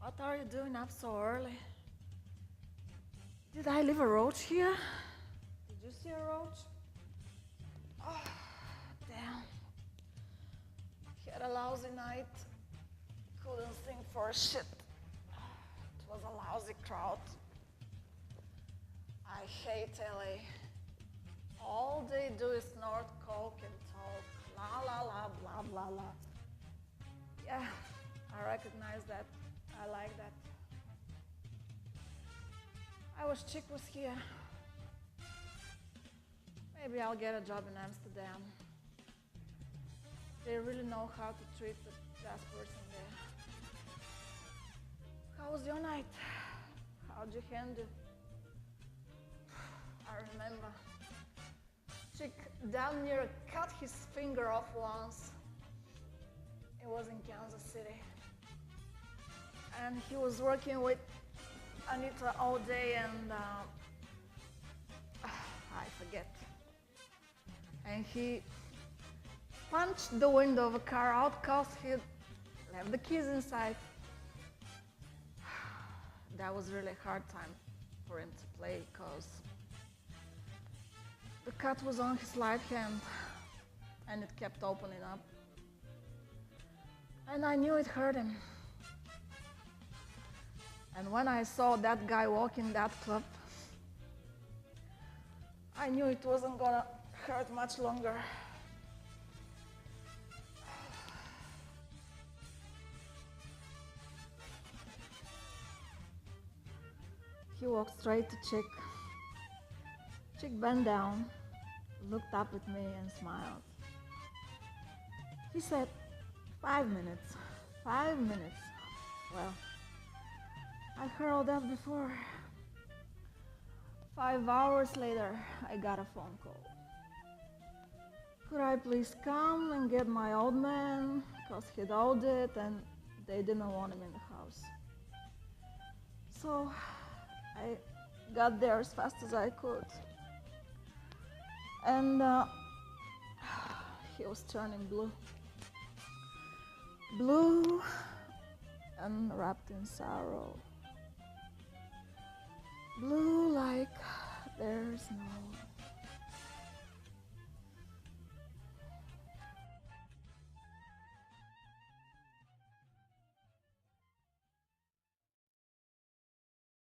What are you doing up so early? Did I leave a roach here? Did you see a roach? Oh, damn. Had a lousy night. Couldn't sing for shit. It was a lousy crowd. I hate LA. All they do is snort coke and talk. La la la, blah blah blah. Yeah, I recognize that. I like that. I wish Chick was here. Maybe I'll get a job in Amsterdam. They really know how to treat the best person there. How was your night? How'd you handle? I remember. Chick down near cut his finger off once. It was in Kansas City. And he was working with Anita all day and I forget. And he punched the window of a car out because he left the keys inside. That was really a hard time for him to play because the cut was on his right hand and it kept opening up. And I knew it hurt him. And when I saw that guy walk in that club, I knew it wasn't gonna hurt much longer. He walked straight to Chick. Chick bent down, looked up at me and smiled. He said, 5 minutes, 5 minutes. Well, I heard all that before. 5 hours later, I got a phone call. Could I please come and get my old man? Because he'd owed it and they didn't want him in the house. So I got there as fast as I could. And he was turning blue. Blue and wrapped in sorrow. Blue like there's no